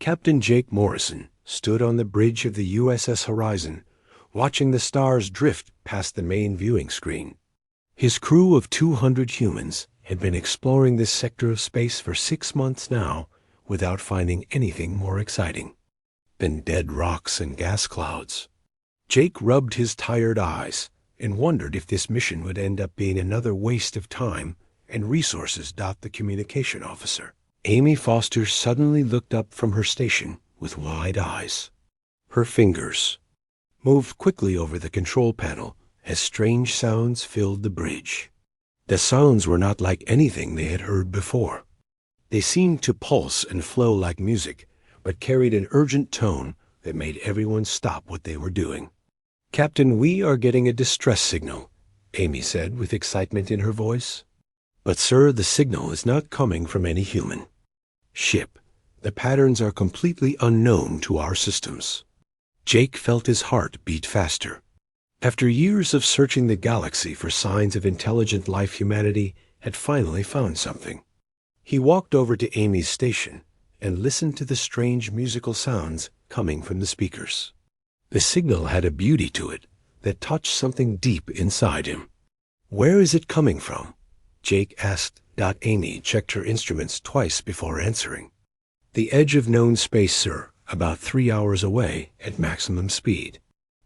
Captain Jake Morrison stood on the bridge of the USS Horizon, watching the stars drift past the main viewing screen. His crew of 200 humans had been exploring this sector of space for 6 months now without finding anything more exciting than dead rocks and gas clouds. Jake rubbed his tired eyes and wondered if this mission would end up being another waste of time and resources. The communication officer, Amy Foster, suddenly looked up from her station with wide eyes. Her fingers moved quickly over the control panel as strange sounds filled the bridge. The sounds were not like anything they had heard before. They seemed to pulse and flow like music, but carried an urgent tone that made everyone stop what they were doing. "Captain, we are getting a distress signal," Amy said with excitement in her voice. "But sir, the signal is not coming from any human ship. The patterns are completely unknown to our systems." Jake felt his heart beat faster. After years of searching the galaxy for signs of intelligent life, humanity had finally found something. He walked over to Amy's station and listened to the strange musical sounds coming from the speakers. The signal had a beauty to it that touched something deep inside him. "Where is it coming from?" Jake asked. Amy checked her instruments twice before answering. "The edge of known space, sir, about 3 hours away at maximum speed.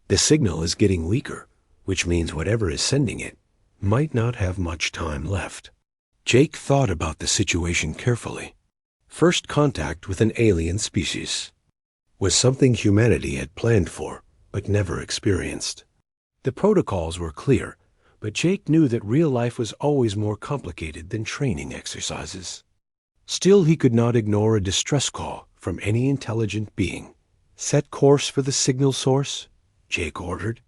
The signal is getting weaker, which means whatever is sending it might not have much time left." Jake thought about the situation carefully. First contact with an alien species was something humanity had planned for but never experienced. The protocols were clear, but Jake knew that real life was always more complicated than training exercises. Still, he could not ignore a distress call from any intelligent being. "Set course for the signal source," Jake ordered.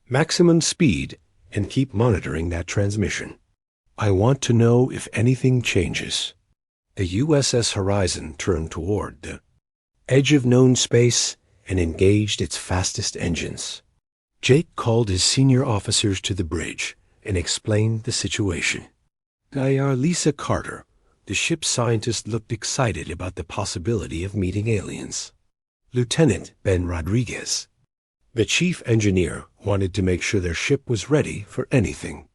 "Maximum speed, and keep monitoring that transmission. I want to know if anything changes." The USS Horizon turned toward the edge of known space and engaged its fastest engines. Jake called his senior officers to the bridge and explained the situation. Lisa Carter, the ship's scientist, looked excited about the possibility of meeting aliens. Lieutenant Ben Rodriguez, the chief engineer, wanted to make sure their ship was ready for anything.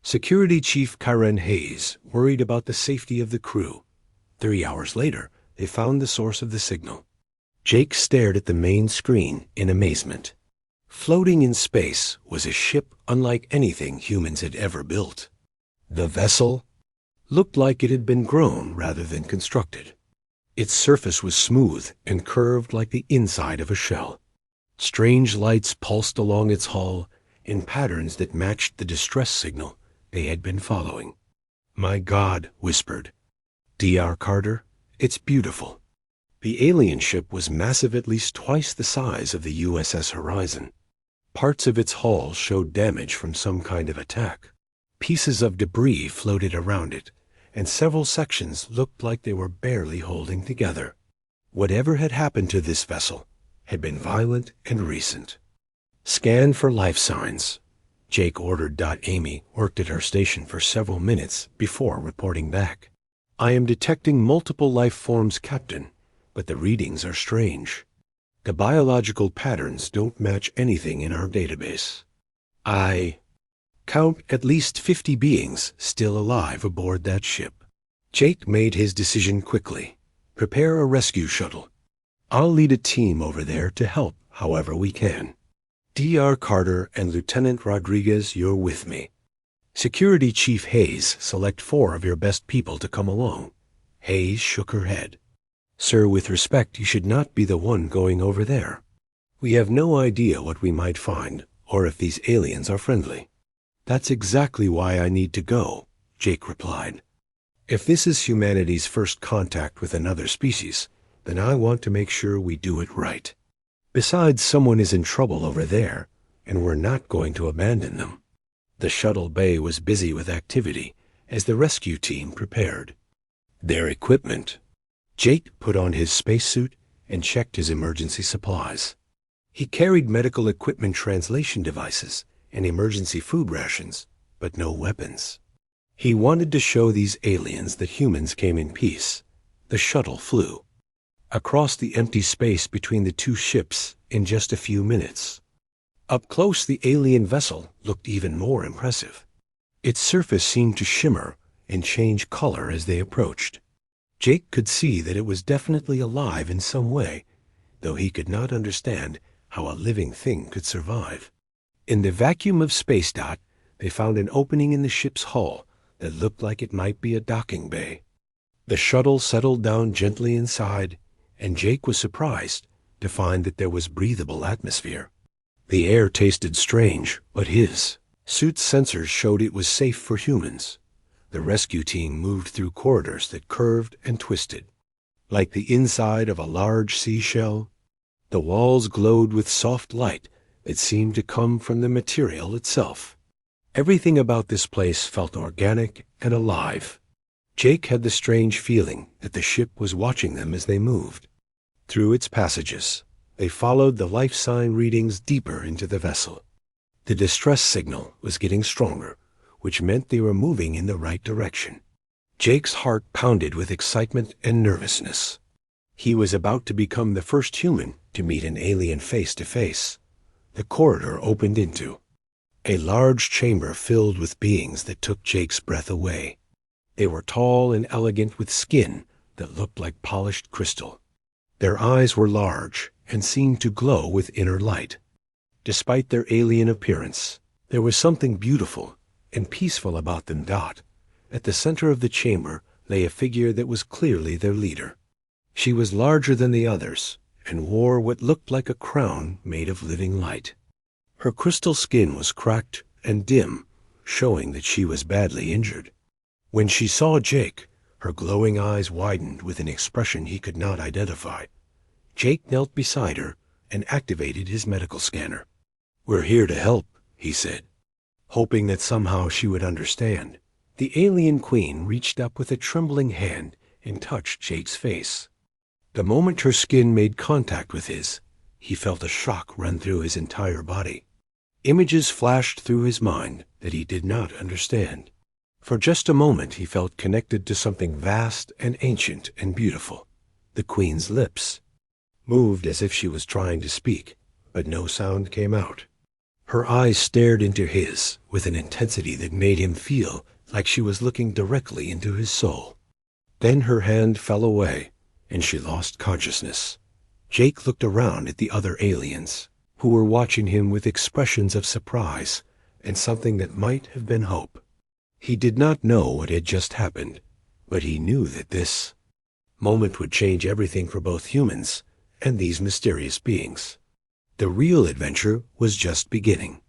Security Chief Karen Hayes worried about the safety of the crew. 3 hours later, they found the source of the signal. Jake stared at the main screen in amazement. Floating in space was a ship unlike anything humans had ever built. The vessel looked like it had been grown rather than constructed. Its surface was smooth and curved like the inside of a shell. Strange lights pulsed along its hull in patterns that matched the distress signal they had been following. "My God," whispered Dr. Carter, "it's beautiful." The alien ship was massive, at least twice the size of the USS Horizon. Parts of its hull showed damage from some kind of attack. Pieces of debris floated around it, and several sections looked like they were barely holding together. Whatever had happened to this vessel had been violent and recent. "Scan for life signs," Jake ordered. Amy worked at her station for several minutes before reporting back. "I am detecting multiple life forms, Captain, but the readings are strange. The biological patterns don't match anything in our database. I count at least 50 beings still alive aboard that ship." Jake made his decision quickly. "Prepare a rescue shuttle. I'll lead a team over there to help however we can. Dr. Carter and Lieutenant Rodriguez, you're with me. Security Chief Hayes, select 4 of your best people to come along." Hayes shook her head. "Sir, with respect, you should not be the one going over there. We have no idea what we might find, or if these aliens are friendly." "That's exactly why I need to go," Jake replied. "If this is humanity's first contact with another species, then I want to make sure we do it right. Besides, someone is in trouble over there, and we're not going to abandon them." The shuttle bay was busy with activity as the rescue team prepared their equipment. Jake put on his spacesuit and checked his emergency supplies. He carried medical equipment, translation devices, and emergency food rations, but no weapons. He wanted to show these aliens that humans came in peace. The shuttle flew. across the empty space between the two ships in just a few minutes. Up close, the alien vessel looked even more impressive. Its surface seemed to shimmer and change color as they approached. Jake could see that it was definitely alive in some way, though he could not understand how a living thing could survive. In the vacuum of space, they found an opening in the ship's hull that looked like it might be a docking bay. The shuttle settled down gently inside, and Jake was surprised to find that there was breathable atmosphere. The air tasted strange, but his suit's sensors showed it was safe for humans. The rescue team moved through corridors that curved and twisted. Like the inside of a large seashell, the walls glowed with soft light that seemed to come from the material itself. Everything about this place felt organic and alive. Jake had the strange feeling that the ship was watching them as they moved. Through its passages, they followed the life sign readings deeper into the vessel. The distress signal was getting stronger, which meant they were moving in the right direction. Jake's heart pounded with excitement and nervousness. He was about to become the first human to meet an alien face to face. The corridor opened into a large chamber filled with beings that took Jake's breath away. They were tall and elegant with skin that looked like polished crystal. Their eyes were large and seemed to glow with inner light. Despite their alien appearance, there was something beautiful and peaceful about them. At the center of the chamber lay a figure that was clearly their leader. She was larger than the others and wore what looked like a crown made of living light. Her crystal skin was cracked and dim, showing that she was badly injured. When she saw Jake, her glowing eyes widened with an expression he could not identify. Jake knelt beside her and activated his medical scanner. "We're here to help," he said, hoping that somehow she would understand. The alien queen reached up with a trembling hand and touched Jake's face. The moment her skin made contact with his, he felt a shock run through his entire body. Images flashed through his mind that he did not understand. For just a moment he felt connected to something vast and ancient and beautiful. The queen's lips moved as if she was trying to speak, but no sound came out. Her eyes stared into his with an intensity that made him feel like she was looking directly into his soul. Then her hand fell away, and she lost consciousness. Jake looked around at the other aliens, who were watching him with expressions of surprise and something that might have been hope. He did not know what had just happened, but he knew that this moment would change everything for both humans and these mysterious beings. The real adventure was just beginning.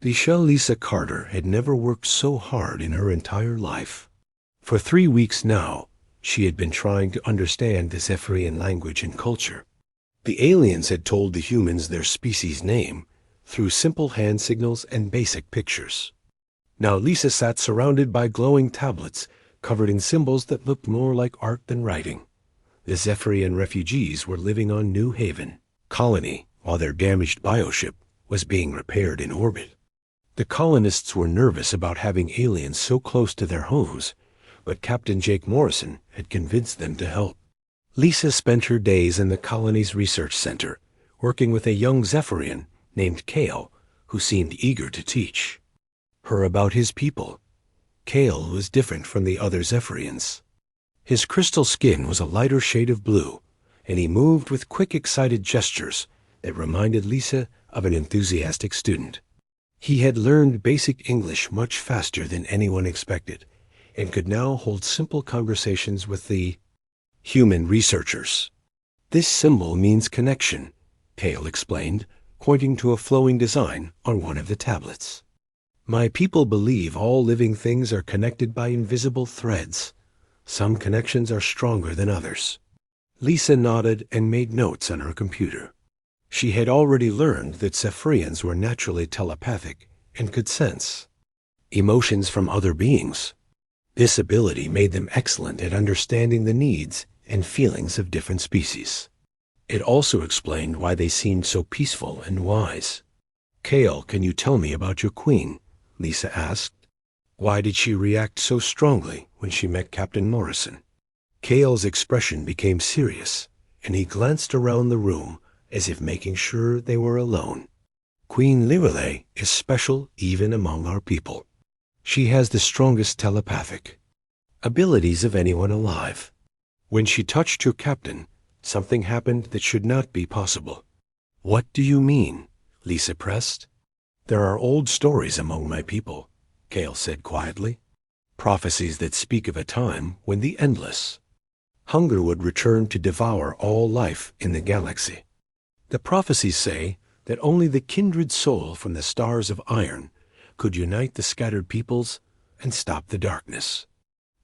Lisa Carter had never worked so hard in her entire life. For 3 weeks now, she had been trying to understand the Zephyrian language and culture. The aliens had told the humans their species name through simple hand signals and basic pictures. Now Lisa sat surrounded by glowing tablets covered in symbols that looked more like art than writing. The Zephyrian refugees were living on New Haven colony while their damaged bioship was being repaired in orbit. The colonists were nervous about having aliens so close to their homes, but Captain Jake Morrison had convinced them to help. Lisa spent her days in the colony's research center, working with a young Zephyrian named Kale, who seemed eager to teach her about his people. Kale was different from the other Zephyrians. His crystal skin was a lighter shade of blue, and he moved with quick, excited gestures that reminded Lisa of an enthusiastic student. He had learned basic English much faster than anyone expected, and could now hold simple conversations with the human researchers. "This symbol means connection," Kale explained, pointing to a flowing design on one of the tablets. "My people believe all living things are connected by invisible threads. Some connections are stronger than others." Lisa nodded and made notes on her computer. She had already learned that Zephyrians were naturally telepathic and could sense emotions from other beings. This ability made them excellent at understanding the needs and feelings of different species. It also explained why they seemed so peaceful and wise. "Kale, can you tell me about your queen?" Lisa asked. "Why did she react so strongly when she met Captain Morrison?" Kale's expression became serious, and he glanced around the room as if making sure they were alone. Queen Lirelei is special even among our people. She has the strongest telepathic abilities of anyone alive. When she touched your captain, something happened that should not be possible. What do you mean? Lisa pressed. There are old stories among my people, Kale said quietly. Prophecies that speak of a time when the endless hunger would return to devour all life in the galaxy. The prophecies say that only the kindred soul from the stars of iron could unite the scattered peoples and stop the darkness.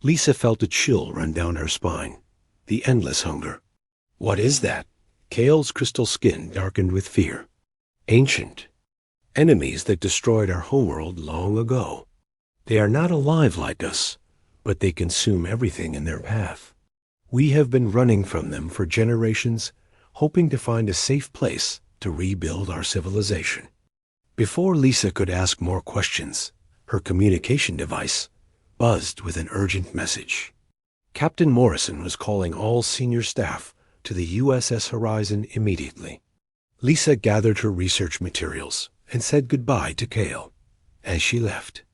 Lisa felt a chill run down her spine. The endless hunger. What is that? Kale's crystal skin darkened with fear. Ancient enemies that destroyed our homeworld long ago. They are not alive like us, but they consume everything in their path. We have been running from them for generations, hoping to find a safe place to rebuild our civilization. Before Lisa could ask more questions, her communication device buzzed with an urgent message. Captain Morrison was calling all senior staff to the USS Horizon immediately. Lisa gathered her research materials and said goodbye to Kale. As she left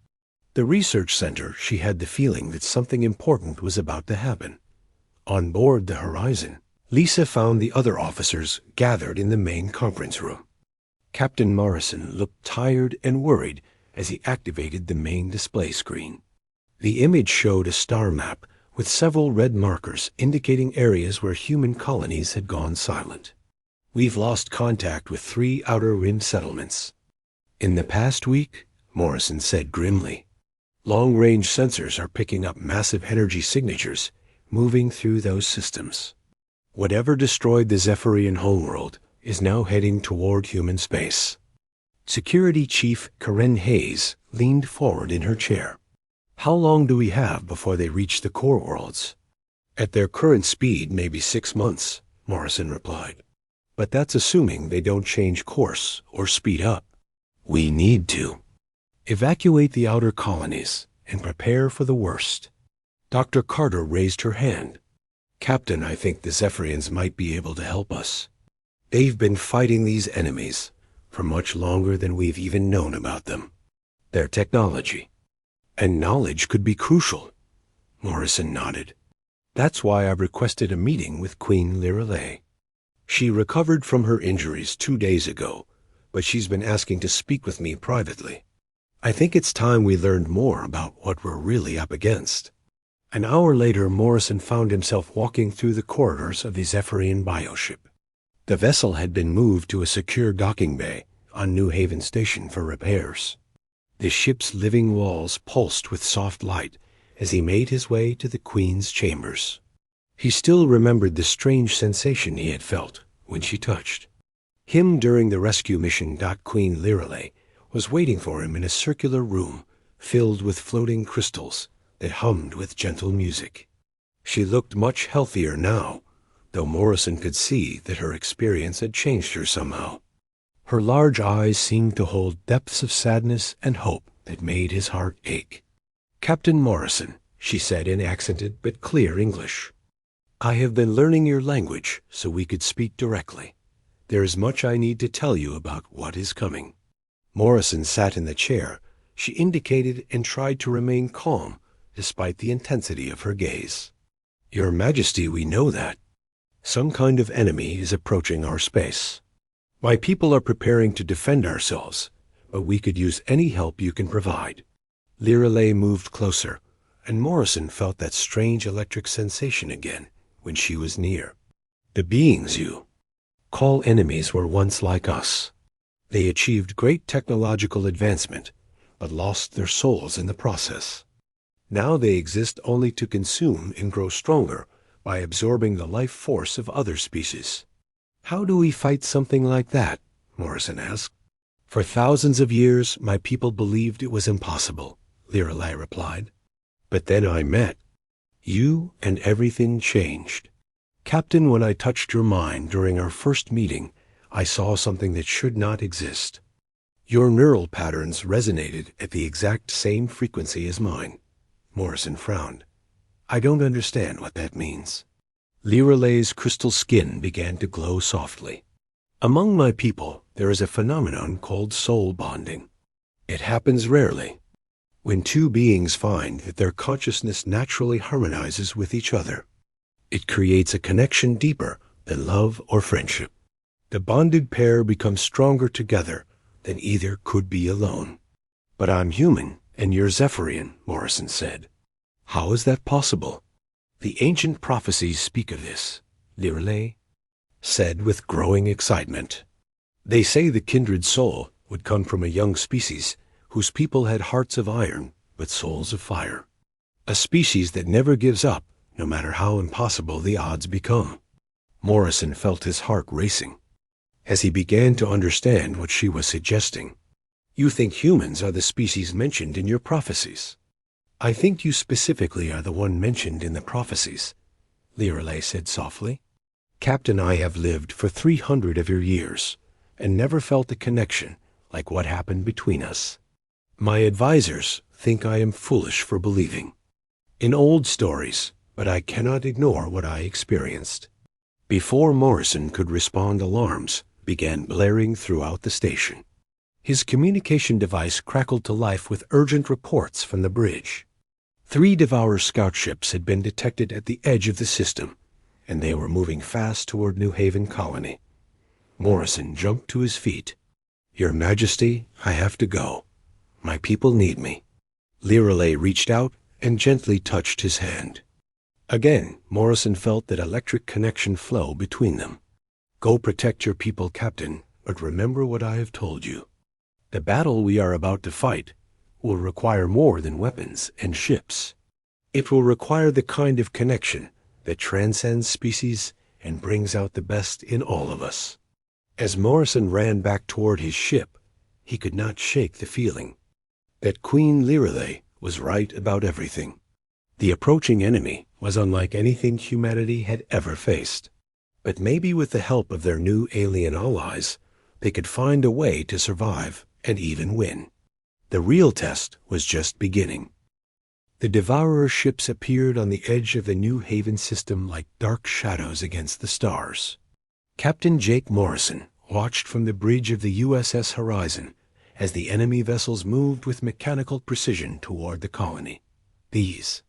the research center, she had the feeling that something important was about to happen. On board the Horizon, Lisa found the other officers gathered in the main conference room. Captain Morrison looked tired and worried as he activated the main display screen. The image showed a star map with several red markers indicating areas where human colonies had gone silent. We've lost contact with 3 outer rim settlements. In the past week, Morrison said grimly. Long-range sensors are picking up massive energy signatures moving through those systems. Whatever destroyed the Zephyrian homeworld is now heading toward human space. Security Chief Karen Hayes leaned forward in her chair. How long do we have before they reach the core worlds? At their current speed, maybe 6 months, Morrison replied. But that's assuming they don't change course or speed up. We need to evacuate the outer colonies and prepare for the worst. Dr. Carter raised her hand. Captain, I think the Zephyrians might be able to help us. They've been fighting these enemies for much longer than we've even known about them. Their technology and knowledge could be crucial. Morrison nodded. That's why I've requested a meeting with Queen Lirelei. She recovered from her injuries 2 days ago, but she's been asking to speak with me privately. I think it's time we learned more about what we're really up against. An hour later, Morrison found himself walking through the corridors of the Zephyrian bioship. The vessel had been moved to a secure docking bay on New Haven Station for repairs. The ship's living walls pulsed with soft light as he made his way to the Queen's chambers. He still remembered the strange sensation he had felt when she touched him during the rescue mission. Queen Lirelei was waiting for him in a circular room filled with floating crystals that hummed with gentle music. She looked much healthier now, though Morrison could see that her experience had changed her somehow. Her large eyes seemed to hold depths of sadness and hope that made his heart ache. Captain Morrison, she said in accented but clear English, I have been learning your language so we could speak directly. There is much I need to tell you about what is coming. Morrison sat in the chair. She indicated and tried to remain calm despite the intensity of her gaze. Your Majesty, we know that. Some kind of enemy is approaching our space. My people are preparing to defend ourselves, but we could use any help you can provide. Lirelei moved closer, and Morrison felt that strange electric sensation again when she was near. The beings you call enemies were once like us. They achieved great technological advancement, but lost their souls in the process. Now they exist only to consume and grow stronger by absorbing the life force of other species. How do we fight something like that? Morrison asked. For thousands of years, my people believed it was impossible, Lirelei replied. But then I met you and everything changed. Captain, when I touched your mind during our first meeting, I saw something that should not exist. Your neural patterns resonated at the exact same frequency as mine. Morrison frowned. I don't understand what that means. Liralay's crystal skin began to glow softly. Among my people, there is a phenomenon called soul bonding. It happens rarely, when two beings find that their consciousness naturally harmonizes with each other. It creates a connection deeper than love or friendship. The bonded pair becomes stronger together than either could be alone. But I'm human, and you're Zephyrian, Morrison said. How is that possible? The ancient prophecies speak of this, Liralay said with growing excitement. They say the kindred soul would come from a young species whose people had hearts of iron but souls of fire. A species that never gives up, no matter how impossible the odds become. Morrison felt his heart racing as he began to understand what she was suggesting. You think humans are the species mentioned in your prophecies? I think you specifically are the one mentioned in the prophecies, Liralay said softly. Captain, I have lived for 300 of your years and never felt a connection like what happened between us. My advisors think I am foolish for believing in old stories, but I cannot ignore what I experienced. Before Morrison could respond, alarms began blaring throughout the station. His communication device crackled to life with urgent reports from the bridge. 3 Devourer scout ships had been detected at the edge of the system, and they were moving fast toward New Haven Colony. Morrison jumped to his feet. Your Majesty, I have to go. My people need me. Liralay reached out and gently touched his hand. Again, Morrison felt that electric connection flow between them. Go protect your people, Captain, but remember what I have told you. The battle we are about to fight will require more than weapons and ships. It will require the kind of connection that transcends species and brings out the best in all of us. As Morrison ran back toward his ship, he could not shake the feeling that Queen Liralay was right about everything. The approaching enemy was unlike anything humanity had ever faced. But maybe with the help of their new alien allies, they could find a way to survive and even win. The real test was just beginning. The Devourer ships appeared on the edge of the New Haven system like dark shadows against the stars. Captain Jake Morrison watched from the bridge of the USS Horizon as the enemy vessels moved with mechanical precision toward the colony. These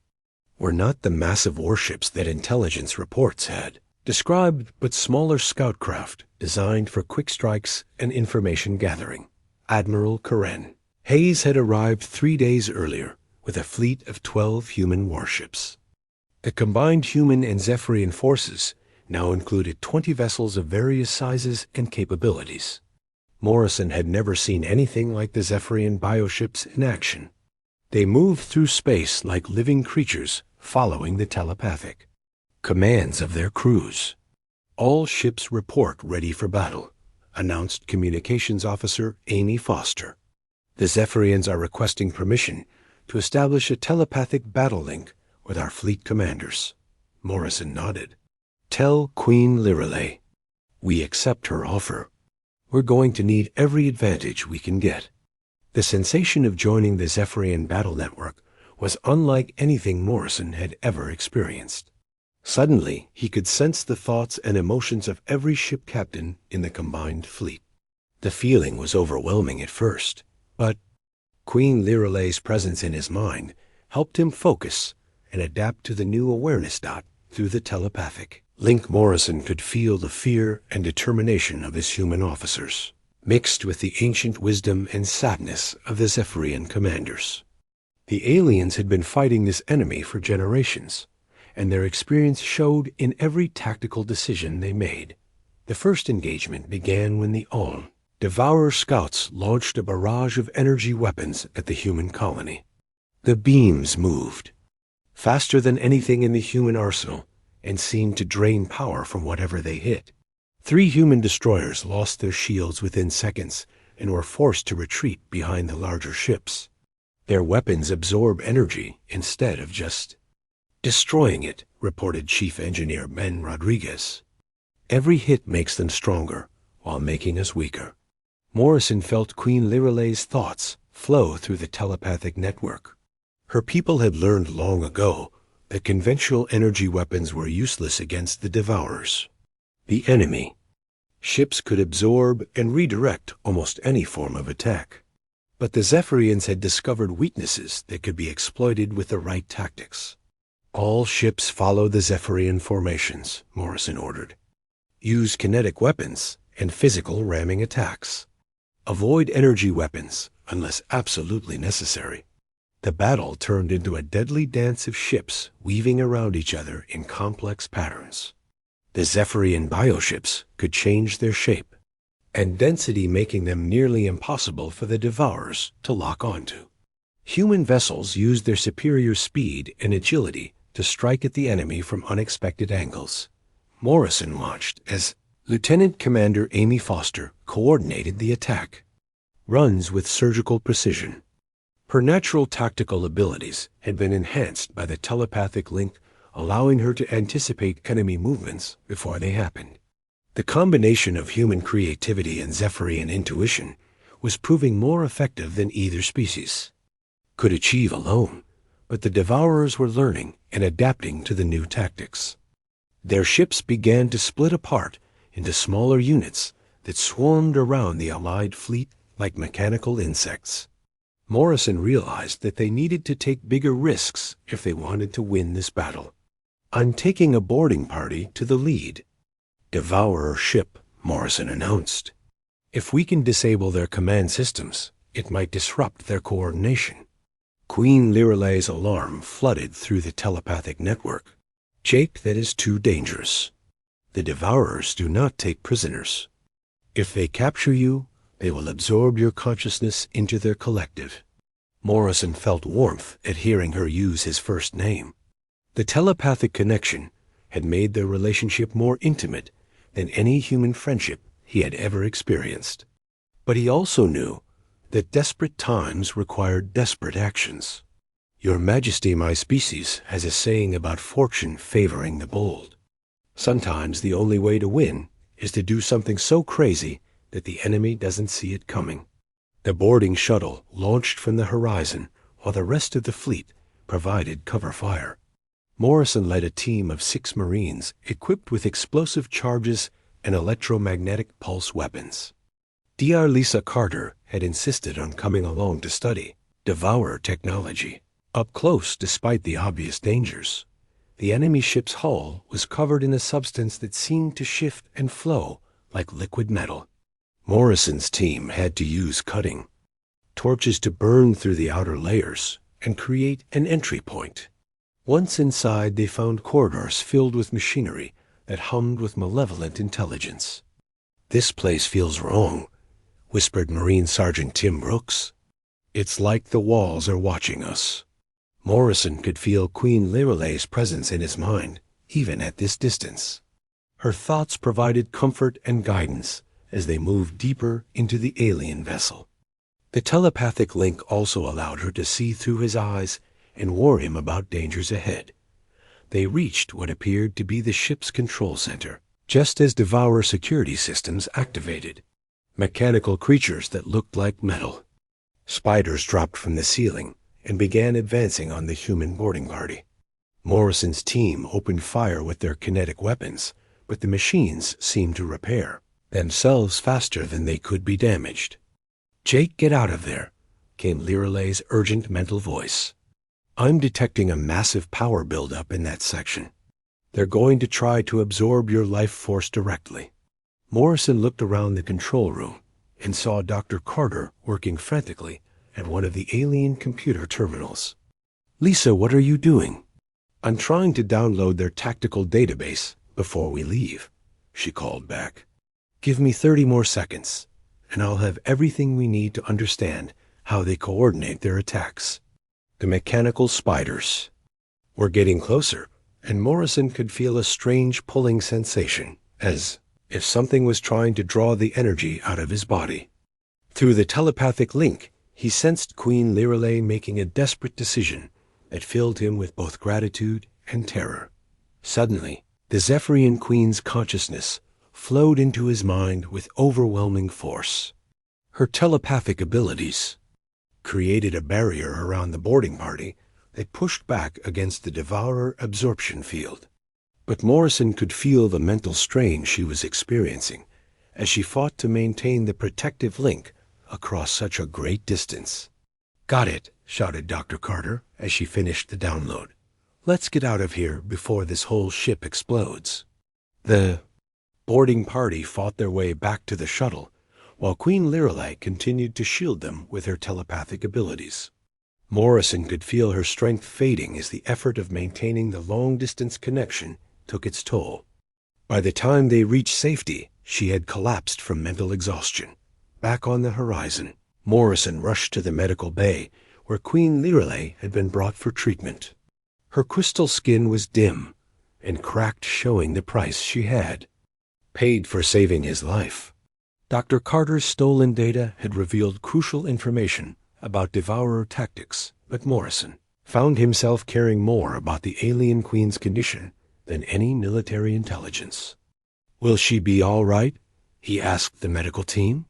were not the massive warships that intelligence reports had described, but smaller scout craft designed for quick strikes and information gathering. Admiral Karen Hayes had arrived 3 days earlier with a fleet of 12 human warships. The combined human and Zephyrian forces now included 20 vessels of various sizes and capabilities. Morrison had never seen anything like the Zephyrian bioships in action. They moved through space like living creatures following the telepathic commands of their crews. All ships report ready for battle, announced Communications Officer Amy Foster. The Zephyrians are requesting permission to establish a telepathic battle link with our fleet commanders. Morrison nodded. Tell Queen Liralay we accept her offer. We're going to need every advantage we can get. The sensation of joining the Zephyrian battle network was unlike anything Morrison had ever experienced. Suddenly, he could sense the thoughts and emotions of every ship captain in the combined fleet. The feeling was overwhelming at first, but Queen Liralay's presence in his mind helped him focus and adapt to the new awareness dot through the telepathic link. Morrison could feel the fear and determination of his human officers, mixed with the ancient wisdom and sadness of the Zephyrian commanders. The aliens had been fighting this enemy for generations, and their experience showed in every tactical decision they made. The first engagement began when the Uln Devourer scouts launched a barrage of energy weapons at the human colony. The beams moved faster than anything in the human arsenal and seemed to drain power from whatever they hit. 3 human destroyers lost their shields within seconds and were forced to retreat behind the larger ships. Their weapons absorb energy instead of just destroying it, reported Chief Engineer Ben Rodriguez. Every hit makes them stronger while making us weaker. Morrison felt Queen Liralay's thoughts flow through the telepathic network. Her people had learned long ago The conventional energy weapons were useless against the Devourers. The enemy. Ships could absorb and redirect almost any form of attack. But the Zephyrians had discovered weaknesses that could be exploited with the right tactics. All ships follow the Zephyrian formations, Morrison ordered. Use kinetic weapons and physical ramming attacks. Avoid energy weapons unless absolutely necessary. The battle turned into a deadly dance of ships weaving around each other in complex patterns. The Zephyrian bioships could change their shape and density, making them nearly impossible for the Devourers to lock onto. Human vessels used their superior speed and agility to strike at the enemy from unexpected angles. Morrison watched as Lieutenant Commander Amy Foster coordinated the attack. Runs with surgical precision. Her natural tactical abilities had been enhanced by the telepathic link, allowing her to anticipate enemy movements before they happened. The combination of human creativity and Zephyrian intuition was proving more effective than either species could achieve alone, but the Devourers were learning and adapting to the new tactics. Their ships began to split apart into smaller units that swarmed around the Allied fleet like mechanical insects. Morrison realized that they needed to take bigger risks if they wanted to win this battle. "I'm taking a boarding party to the lead Devourer ship," Morrison announced. "If we can disable their command systems, it might disrupt their coordination." Queen Lyralei's alarm flooded through the telepathic network. "Jake, that is too dangerous. The Devourers do not take prisoners. If they capture you, they will absorb your consciousness into their collective." Morrison felt warmth at hearing her use his first name. The telepathic connection had made their relationship more intimate than any human friendship he had ever experienced. But he also knew that desperate times required desperate actions. "Your Majesty, my species has a saying about fortune favoring the bold. Sometimes the only way to win is to do something so crazy that the enemy doesn't see it coming." The boarding shuttle launched from the horizon while the rest of the fleet provided cover fire. Morrison led a team of 6 Marines equipped with explosive charges and electromagnetic pulse weapons. Dr. Lisa Carter had insisted on coming along to study Devourer technology. Up close, despite the obvious dangers, the enemy ship's hull was covered in a substance that seemed to shift and flow like liquid metal. Morrison's team had to use cutting torches to burn through the outer layers and create an entry point. Once inside, they found corridors filled with machinery that hummed with malevolent intelligence. "This place feels wrong," whispered Marine Sergeant Tim Brooks. "It's like the walls are watching us." Morrison could feel Queen Lyralei's presence in his mind, even at this distance. Her thoughts provided comfort and guidance as they moved deeper into the alien vessel. The telepathic link also allowed her to see through his eyes and warn him about dangers ahead. They reached what appeared to be the ship's control center, just as Devourer security systems activated. Mechanical creatures that looked like metal. Spiders dropped from the ceiling and began advancing on the human boarding party. Morrison's team opened fire with their kinetic weapons, but the machines seemed to repair themselves faster than they could be damaged. "Jake, get out of there," came Lyralei's urgent mental voice. "I'm detecting a massive power buildup in that section. They're going to try to absorb your life force directly." Morrison looked around the control room and saw Dr. Carter working frantically at one of the alien computer terminals. "Lisa, what are you doing?" "I'm trying to download their tactical database before we leave," she called back. "Give me 30 more seconds, and I'll have everything we need to understand how they coordinate their attacks." The mechanical spiders were getting closer, and Morrison could feel a strange pulling sensation, as if something was trying to draw the energy out of his body. Through the telepathic link, he sensed Queen Lyralei making a desperate decision that filled him with both gratitude and terror. Suddenly, the Zephyrian Queen's consciousness flowed into his mind with overwhelming force. Her telepathic abilities created a barrier around the boarding party They pushed back against the Devourer absorption field. But Morrison could feel the mental strain she was experiencing as she fought to maintain the protective link across such a great distance. "Got it," shouted Dr. Carter as she finished the download. "Let's get out of here before this whole ship explodes." The boarding party fought their way back to the shuttle, while Queen Lirelei continued to shield them with her telepathic abilities. Morrison could feel her strength fading as the effort of maintaining the long-distance connection took its toll. By the time they reached safety, she had collapsed from mental exhaustion. Back on the horizon, Morrison rushed to the medical bay, where Queen Lirelei had been brought for treatment. Her crystal skin was dim and cracked, showing the price she had paid for saving his life. Dr. Carter's stolen data had revealed crucial information about Devourer tactics, but Morrison found himself caring more about the alien queen's condition than any military intelligence. "Will she be all right?" he asked the medical team.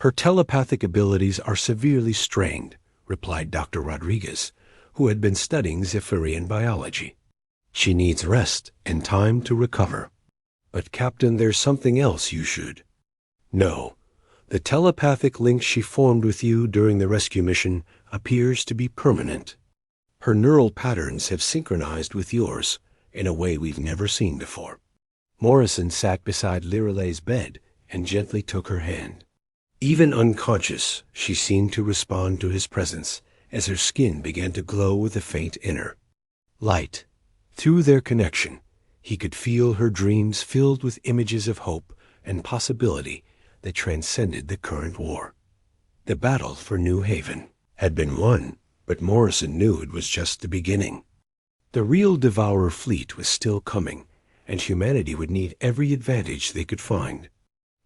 "Her telepathic abilities are severely strained," replied Dr. Rodriguez, who had been studying Zephyrian biology. "She needs rest and time to recover." "But Captain, there's something else you should know. The telepathic link she formed with you during the rescue mission appears to be permanent. Her neural patterns have synchronized with yours in a way we've never seen before." Morrison sat beside Lirelei's bed and gently took her hand. Even unconscious, she seemed to respond to his presence as her skin began to glow with a faint inner light. Through their connection, he could feel her dreams filled with images of hope and possibility that transcended the current war. The battle for New Haven had been won, but Morrison knew it was just the beginning. The real Devourer fleet was still coming, and humanity would need every advantage they could find.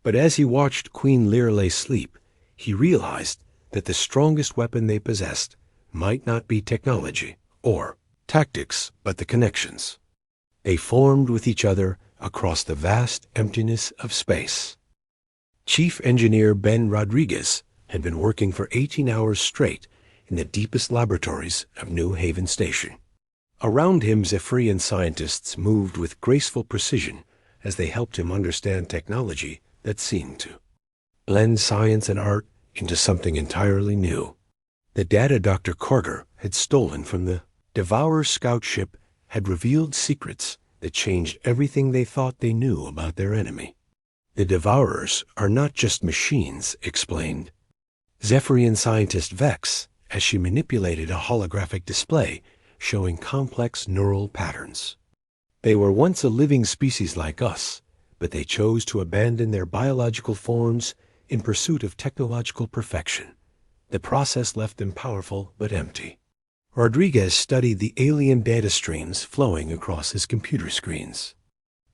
But as he watched Queen Lirelei sleep, he realized that the strongest weapon they possessed might not be technology or tactics, but the connections they formed with each other across the vast emptiness of space. Chief Engineer Ben Rodriguez had been working for 18 hours straight in the deepest laboratories of New Haven Station. Around him, Zephyrian scientists moved with graceful precision as they helped him understand technology that seemed to blend science and art into something entirely new. The data Dr. Carter had stolen from the Devourer scout ship had revealed secrets that changed everything they thought they knew about their enemy. "The Devourers are not just machines," explained Zephyrian scientist Vex as she manipulated a holographic display showing complex neural patterns. "They were once a living species like us, but they chose to abandon their biological forms in pursuit of technological perfection. The process left them powerful but empty." Rodriguez studied the alien data streams flowing across his computer screens.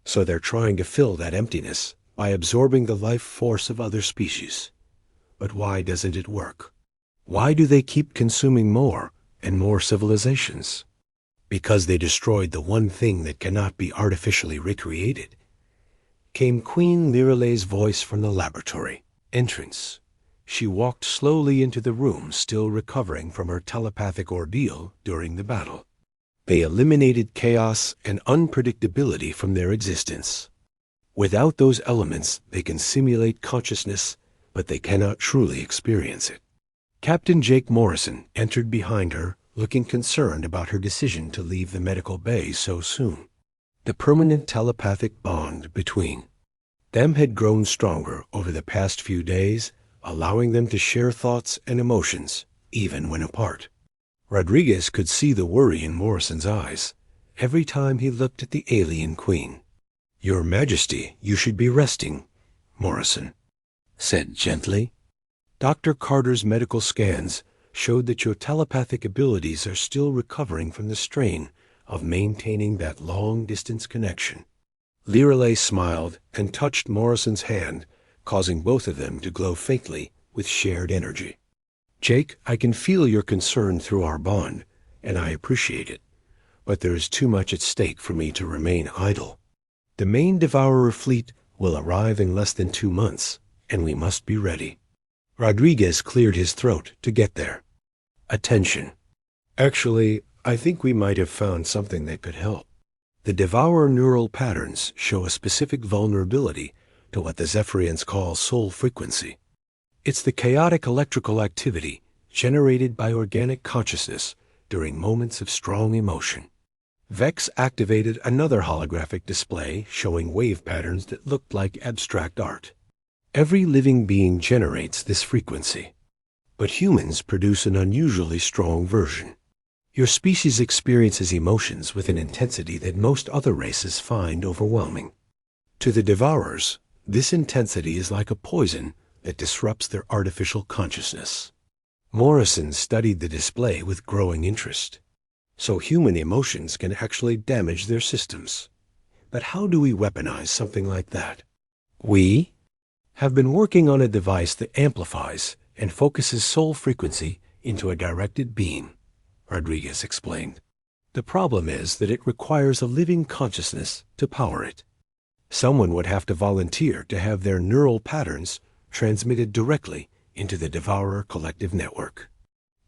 "So they're trying to fill that emptiness by absorbing the life force of other species. But why doesn't it work? Why do they keep consuming more and more civilizations?" "Because they destroyed the one thing that cannot be artificially recreated," came Queen Lirelei's voice from the laboratory entrance. She walked slowly into the room, still recovering from her telepathic ordeal during the battle. "They eliminated chaos and unpredictability from their existence. Without those elements, they can simulate consciousness, but they cannot truly experience it." Captain Jake Morrison entered behind her, looking concerned about her decision to leave the medical bay so soon. The permanent telepathic bond between them had grown stronger over the past few days, allowing them to share thoughts and emotions, even when apart. Rodriguez could see the worry in Morrison's eyes every time he looked at the alien queen. "Your Majesty, you should be resting," Morrison said gently. "Dr. Carter's medical scans showed that your telepathic abilities are still recovering from the strain of maintaining that long-distance connection." Lirelei smiled and touched Morrison's hand, causing both of them to glow faintly with shared energy. "Jake, I can feel your concern through our bond, and I appreciate it. But there is too much at stake for me to remain idle. The main Devourer fleet will arrive in less than 2 months, and we must be ready." Rodriguez cleared his throat to get there. "Attention. Actually, I think we might have found something that could help. The Devourer neural patterns show a specific vulnerability to what the Zephyrians call soul frequency. It's the chaotic electrical activity generated by organic consciousness during moments of strong emotion. Vex activated another holographic display showing wave patterns that looked like abstract art. Every living being generates this frequency, but humans produce an unusually strong version. Your species experiences emotions with an intensity that most other races find overwhelming. To the Devourers, this intensity is like a poison that disrupts their artificial consciousness. Morrison studied the display with growing interest. So human emotions can actually damage their systems. But how do we weaponize something like that? We have been working on a device that amplifies and focuses soul frequency into a directed beam, Rodriguez explained. The problem is that it requires a living consciousness to power it. Someone would have to volunteer to have their neural patterns transmitted directly into the Devourer collective network.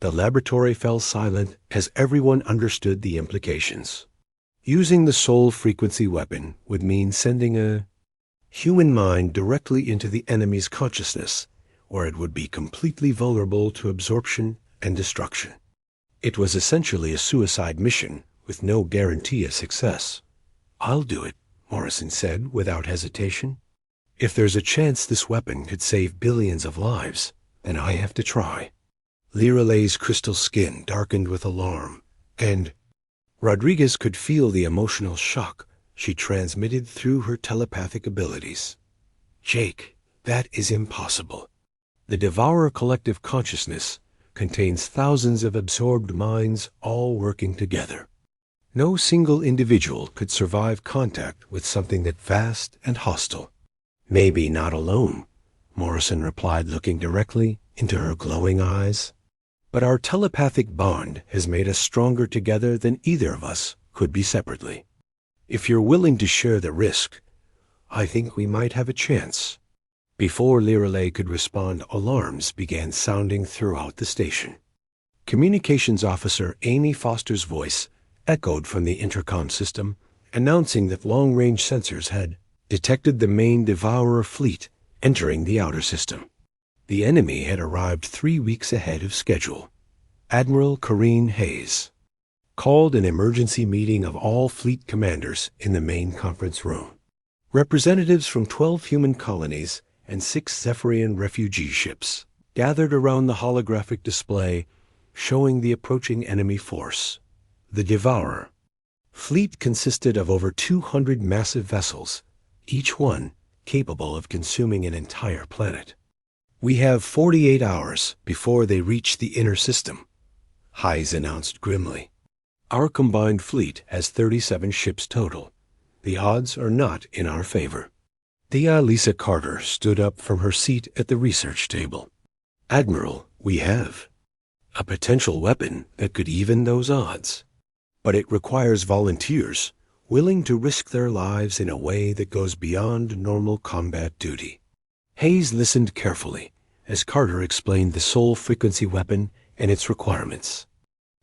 The laboratory fell silent as everyone understood the implications. Using the soul frequency weapon would mean sending a human mind directly into the enemy's consciousness, where it would be completely vulnerable to absorption and destruction. It was essentially a suicide mission with no guarantee of success. "I'll do it," Morrison said without hesitation. "If there's a chance this weapon could save billions of lives, then I have to try." Liralay's crystal skin darkened with alarm, and Rodriguez could feel the emotional shock she transmitted through her telepathic abilities. "Jake, that is impossible. The Devourer collective consciousness contains thousands of absorbed minds all working together. No single individual could survive contact with something that vast and hostile." "Maybe not alone," Morrison replied, looking directly into her glowing eyes. "But our telepathic bond has made us stronger together than either of us could be separately. If you're willing to share the risk, I think we might have a chance." Before Liralay could respond, alarms began sounding throughout the station. Communications Officer Amy Foster's voice echoed from the intercom system, announcing that long-range sensors had detected the main Devourer fleet entering the outer system. The enemy had arrived 3 weeks ahead of schedule. Admiral Corrine Hayes called an emergency meeting of all fleet commanders in the main conference room. Representatives from 12 human colonies and 6 Zephyrian refugee ships gathered around the holographic display showing the approaching enemy force. The Devourer fleet consisted of over 200 massive vessels, each one capable of consuming an entire planet. "We have 48 hours before they reach the inner system," Hayes announced grimly. "Our combined fleet has 37 ships total. The odds are not in our favor." Thea Lisa Carter stood up from her seat at the research table. "Admiral, we have a potential weapon that could even those odds. But it requires volunteers willing to risk their lives in a way that goes beyond normal combat duty." Hayes listened carefully as Carter explained the soul frequency weapon and its requirements.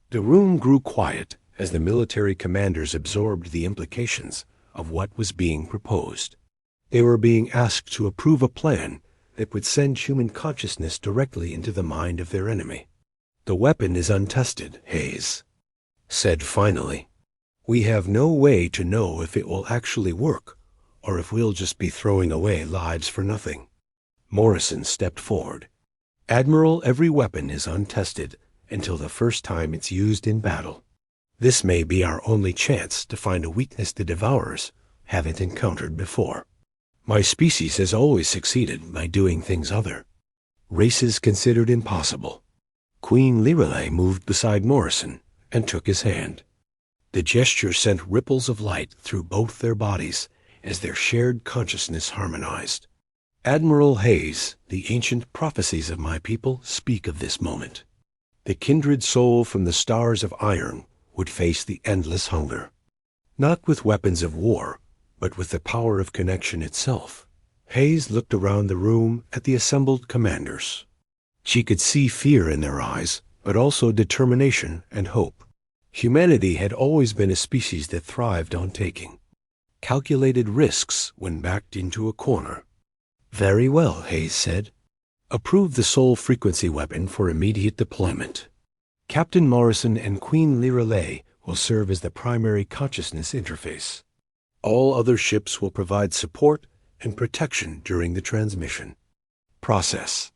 The room grew quiet as the military commanders absorbed the implications of what was being proposed. They were being asked to approve a plan that would send human consciousness directly into the mind of their enemy. "The weapon is untested," Hayes said finally. "We have no way to know if it will actually work or if we'll just be throwing away lives for nothing." Morrison stepped forward. "Admiral, every weapon is untested until the first time it's used in battle. This may be our only chance to find a weakness the Devourers haven't encountered before. My species has always succeeded by doing things other races considered impossible." Queen Liralay moved beside Morrison and took his hand. The gesture sent ripples of light through both their bodies as their shared consciousness harmonized. "Admiral Hayes, the ancient prophecies of my people speak of this moment. The kindred soul from the stars of iron would face the endless hunger. Not with weapons of war, but with the power of connection itself." Hayes looked around the room at the assembled commanders. She could see fear in their eyes, but also determination and hope. Humanity had always been a species that thrived on taking calculated risks when backed into a corner. "Very well," Hayes said. "Approve the soul frequency weapon for immediate deployment. Captain Morrison and Queen Lirelei will serve as the primary consciousness interface. All other ships will provide support and protection during the transmission process."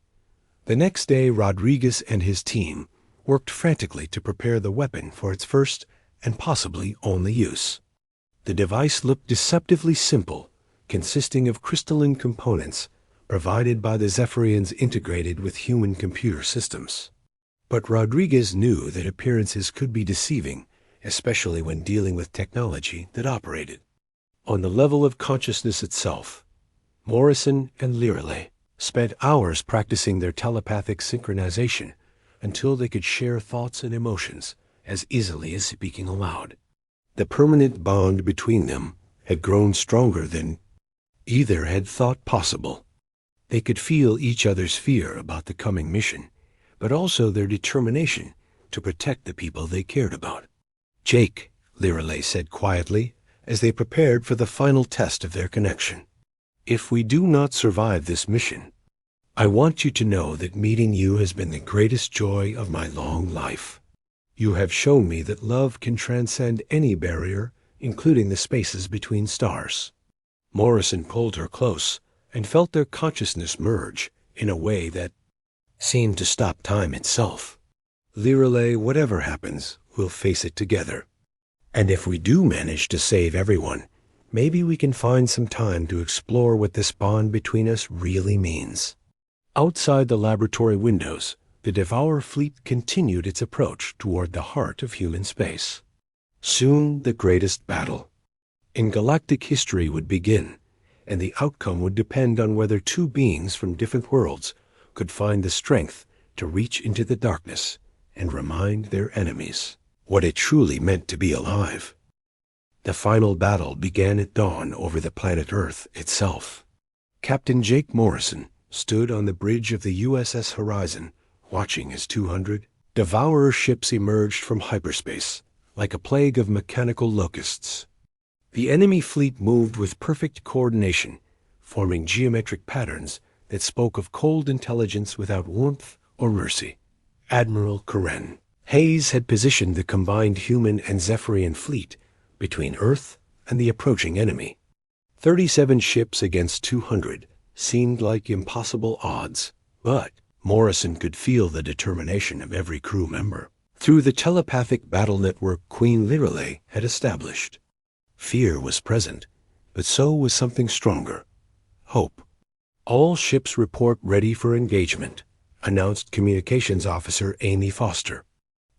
The next day, Rodriguez and his team worked frantically to prepare the weapon for its first and possibly only use. The device looked deceptively simple, consisting of crystalline components provided by the Zephyrians integrated with human computer systems. But Rodriguez knew that appearances could be deceiving, especially when dealing with technology that operated on the level of consciousness itself. Morrison and Lirelei spent hours practicing their telepathic synchronization until they could share thoughts and emotions as easily as speaking aloud. The permanent bond between them had grown stronger than either had thought possible. They could feel each other's fear about the coming mission, but also their determination to protect the people they cared about. "Jake," Lirelei said quietly as they prepared for the final test of their connection, "if we do not survive this mission, I want you to know that meeting you has been the greatest joy of my long life. You have shown me that love can transcend any barrier, including the spaces between stars." Morrison pulled her close and felt their consciousness merge in a way that seemed to stop time itself. "Lirelei, whatever happens, we'll face it together. And if we do manage to save everyone, maybe we can find some time to explore what this bond between us really means." Outside the laboratory windows, the Devourer fleet continued its approach toward the heart of human space. Soon the greatest battle in galactic history would begin, and the outcome would depend on whether two beings from different worlds could find the strength to reach into the darkness and remind their enemies what it truly meant to be alive. The final battle began at dawn over the planet Earth itself. Captain Jake Morrison stood on the bridge of the USS Horizon, watching as 200 Devourer ships emerged from hyperspace like a plague of mechanical locusts. The enemy fleet moved with perfect coordination, forming geometric patterns that spoke of cold intelligence without warmth or mercy. Admiral Karen Hayes had positioned the combined human and Zephyrian fleet between Earth and the approaching enemy. 37 ships against 200 seemed like impossible odds, but Morrison could feel the determination of every crew member through the telepathic battle network Queen Lirelei had established. Fear was present, but so was something stronger: hope. "All ships report ready for engagement," announced Communications Officer Amy Foster.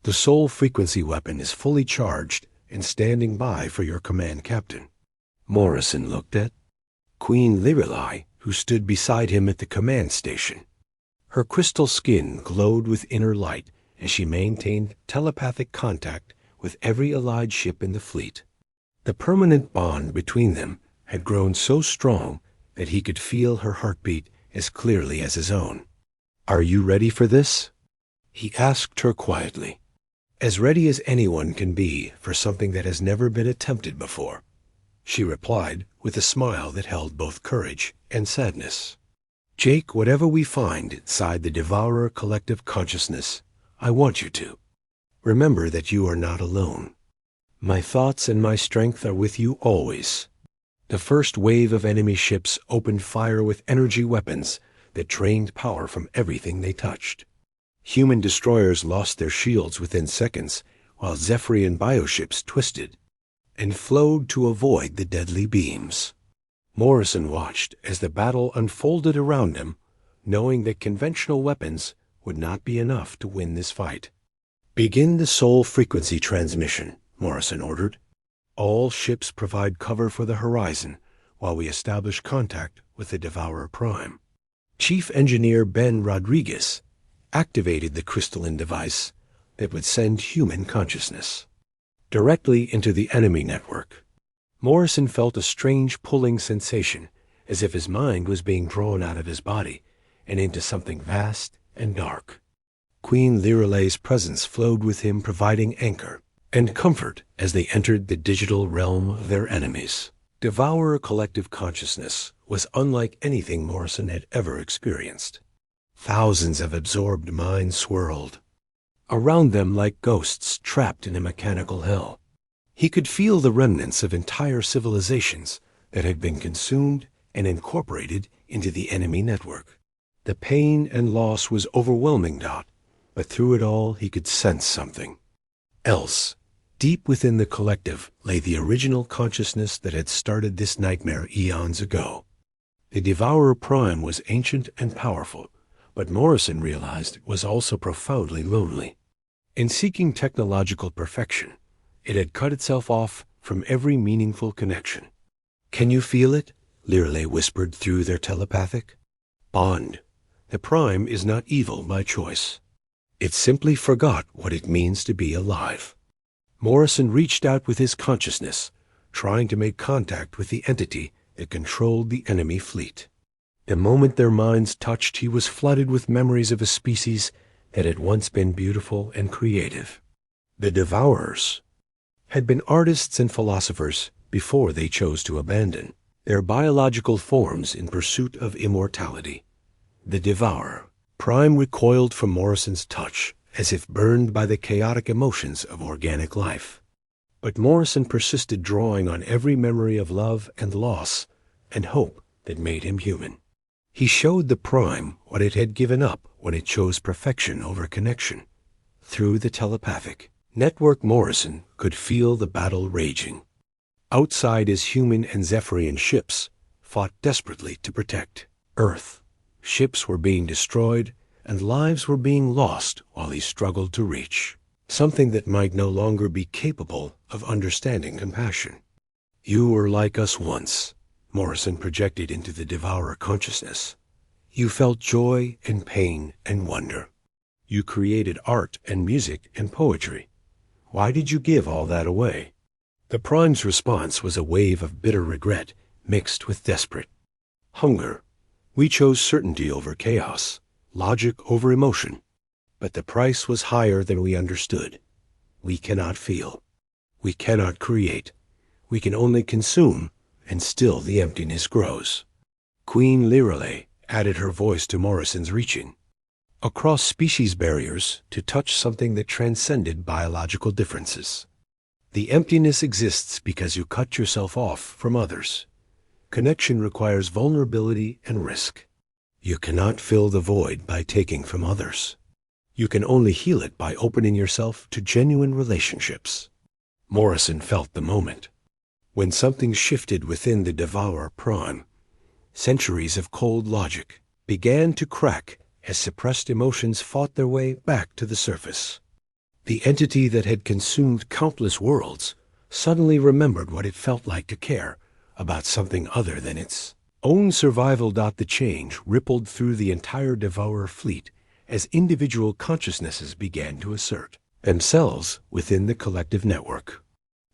"The soul frequency weapon is fully charged and standing by for your command, Captain." Morrison looked at Queen Lirelei, who stood beside him at the command station. Her crystal skin glowed with inner light as she maintained telepathic contact with every allied ship in the fleet. The permanent bond between them had grown so strong that he could feel her heartbeat as clearly as his own. "Are you ready for this?" he asked her quietly. "As ready as anyone can be for something that has never been attempted before," she replied with a smile that held both courage and sadness. "Jake, whatever we find inside the Devourer collective consciousness, I want you to remember that you are not alone. My thoughts and my strength are with you always." The first wave of enemy ships opened fire with energy weapons that drained power from everything they touched. Human destroyers lost their shields within seconds, while Zephyrian bioships twisted and flowed to avoid the deadly beams. Morrison watched as the battle unfolded around him, knowing that conventional weapons would not be enough to win this fight. "Begin the soul frequency transmission," Morrison ordered. "All ships provide cover for the horizon while we establish contact with the Devourer Prime." Chief Engineer Ben Rodriguez activated the crystalline device that would send human consciousness directly into the enemy network. Morrison felt a strange pulling sensation, as if his mind was being drawn out of his body and into something vast and dark. Queen Lirelei's presence flowed with him, providing anchor. and comfort as they entered the digital realm of their enemies. Devourer collective consciousness was unlike anything Morrison had ever experienced. Thousands of absorbed minds swirled around them like ghosts trapped in a mechanical hell. He could feel the remnants of entire civilizations that had been consumed and incorporated into the enemy network. The pain and loss was overwhelming, but through it all he could sense something else. Deep within the collective lay the original consciousness that had started this nightmare eons ago. The Devourer Prime was ancient and powerful, but Morrison realized it was also profoundly lonely. In seeking technological perfection, it had cut itself off from every meaningful connection. "Can you feel it?" Lirelei whispered through their telepathic bond. "The Prime is not evil by choice. It simply forgot what it means to be alive." Morrison reached out with his consciousness, trying to make contact with the entity that controlled the enemy fleet. The moment their minds touched, he was flooded with memories of a species that had once been beautiful and creative. The Devourers had been artists and philosophers before they chose to abandon their biological forms in pursuit of immortality. The Devourer Prime recoiled from Morrison's touch, as if burned by the chaotic emotions of organic life. But Morrison persisted, drawing on every memory of love and loss and hope that made him human. He showed the Prime what it had given up when it chose perfection over connection. Through the telepathic network, Morrison could feel the battle raging. Outside, his human and Zephyrian ships fought desperately to protect Earth. Ships were being destroyed, and lives were being lost while he struggled to reach something that might no longer be capable of understanding compassion. "You were like us once," Morrison projected into the Devourer consciousness. "You felt joy and pain and wonder. You created art and music and poetry. Why did you give all that away?" The Prime's response was a wave of bitter regret mixed with desperate hunger. "We chose certainty over chaos, logic over emotion, but the price was higher than we understood. We cannot feel. We cannot create. We can only consume, and still the emptiness grows." Queen Lirelei added her voice to Morrison's, reaching across species barriers to touch something that transcended biological differences. "The emptiness exists because you cut yourself off from others. Connection requires vulnerability and risk. You cannot fill the void by taking from others. You can only heal it by opening yourself to genuine relationships." Morrison felt the moment when something shifted within the Devourer Prime. Centuries of cold logic began to crack as suppressed emotions fought their way back to the surface. The entity that had consumed countless worlds suddenly remembered what it felt like to care about something other than its own survival. The change rippled through the entire Devourer fleet as individual consciousnesses began to assert themselves within the collective network.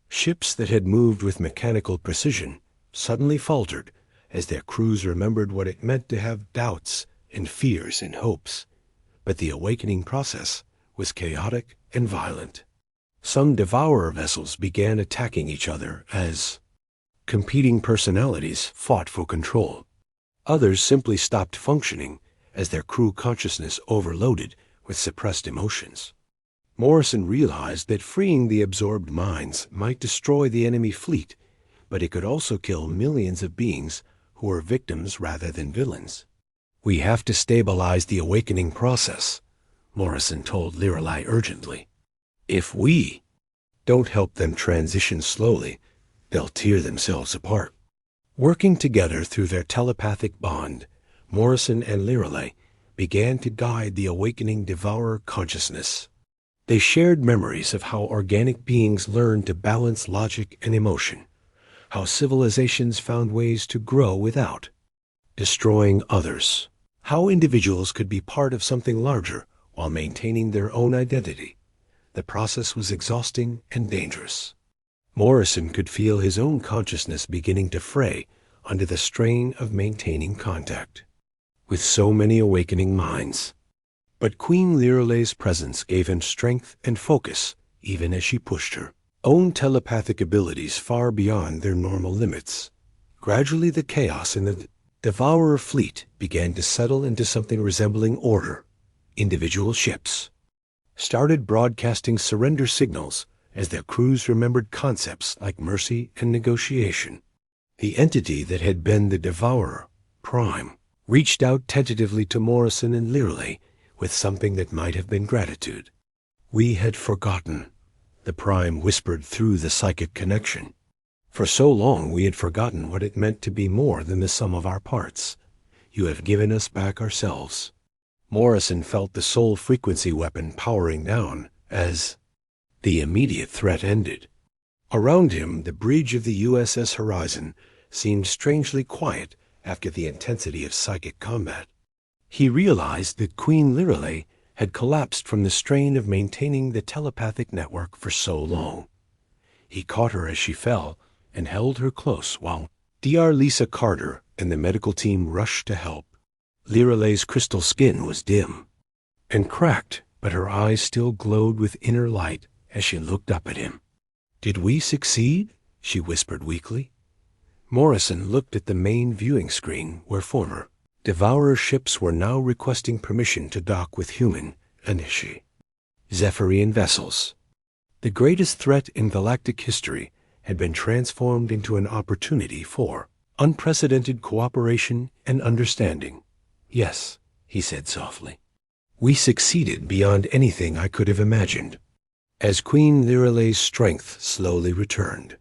Ships that had moved with mechanical precision suddenly faltered as their crews remembered what it meant to have doubts and fears and hopes. But the awakening process was chaotic and violent. Some Devourer vessels began attacking each other as competing personalities fought for control. Others simply stopped functioning as their crew consciousness overloaded with suppressed emotions. Morrison realized that freeing the absorbed minds might destroy the enemy fleet, but it could also kill millions of beings who were victims rather than villains. "We have to stabilize the awakening process," Morrison told Lirelei urgently. "If we don't help them transition slowly, they'll tear themselves apart." Working together through their telepathic bond, Morrison and Lirelei began to guide the awakening Devourer consciousness. They shared memories of how organic beings learned to balance logic and emotion, how civilizations found ways to grow without destroying others, how individuals could be part of something larger while maintaining their own identity. The process was exhausting and dangerous. Morrison could feel his own consciousness beginning to fray under the strain of maintaining contact with so many awakening minds. But Queen Lirelei's presence gave him strength and focus even as she pushed her own telepathic abilities far beyond their normal limits. Gradually, the chaos in the Devourer fleet began to settle into something resembling order. Individual ships started broadcasting surrender signals as their crews remembered concepts like mercy and negotiation. The entity that had been the Devourer, Prime, reached out tentatively to Morrison and Learley with something that might have been gratitude. "We had forgotten," the Prime whispered through the psychic connection. "For so long we had forgotten what it meant to be more than the sum of our parts. You have given us back ourselves." Morrison felt the soul frequency weapon powering down as the immediate threat ended. Around him, the bridge of the USS Horizon seemed strangely quiet after the intensity of psychic combat. He realized that Queen Lirelei had collapsed from the strain of maintaining the telepathic network for so long. He caught her as she fell and held her close while Dr. Lisa Carter and the medical team rushed to help. Lirelei's crystal skin was dim and cracked, but her eyes still glowed with inner light as she looked up at him. "Did we succeed?" she whispered weakly. Morrison looked at the main viewing screen where former Devourer ships were now requesting permission to dock with human Anishi Zephyrian vessels. The greatest threat in galactic history had been transformed into an opportunity for unprecedented cooperation and understanding. "Yes," he said softly. "We succeeded beyond anything I could have imagined." As Queen Lirelei's strength slowly returned,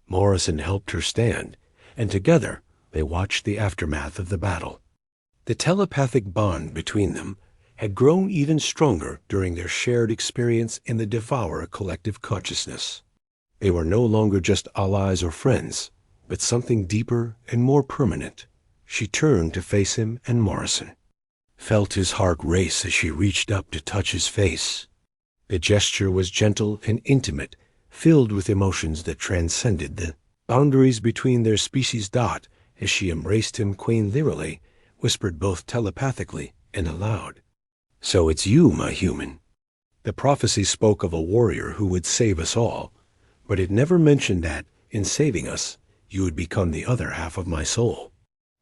Morrison helped her stand, and together they watched the aftermath of the battle. The telepathic bond between them had grown even stronger during their shared experience in the Devourer collective consciousness. They were no longer just allies or friends, but something deeper and more permanent. She turned to face him, and Morrison felt his heart race as she reached up to touch his face. The gesture was gentle and intimate, filled with emotions that transcended the boundaries between their species. As she embraced him, Queen Lirelei whispered both telepathically and aloud, "So it's you, my human." The prophecy spoke of a warrior who would save us all, but it never mentioned that, in saving us, you would become the other half of my soul.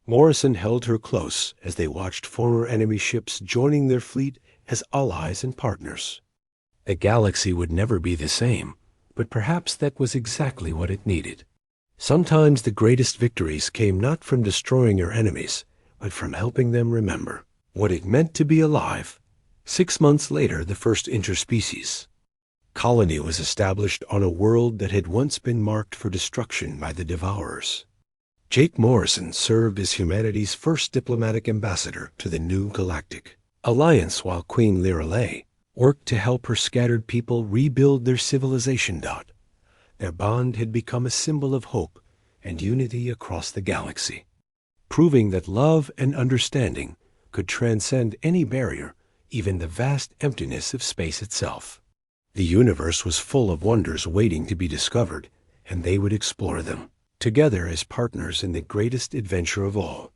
Morrison held her close as they watched former enemy ships joining their fleet as allies and partners. The galaxy would never be the same, but perhaps that was exactly what it needed. Sometimes the greatest victories came not from destroying your enemies, but from helping them remember what it meant to be alive. 6 months later, the first interspecies colony was established on a world that had once been marked for destruction by the Devourers. Jake Morrison served as humanity's first diplomatic ambassador to the new galactic alliance, while Queen Lirelei worked to help her scattered people rebuild their civilization. Their bond had become a symbol of hope and unity across the galaxy, proving that love and understanding could transcend any barrier, even the vast emptiness of space itself. The universe was full of wonders waiting to be discovered, and they would explore them together as partners in the greatest adventure of all.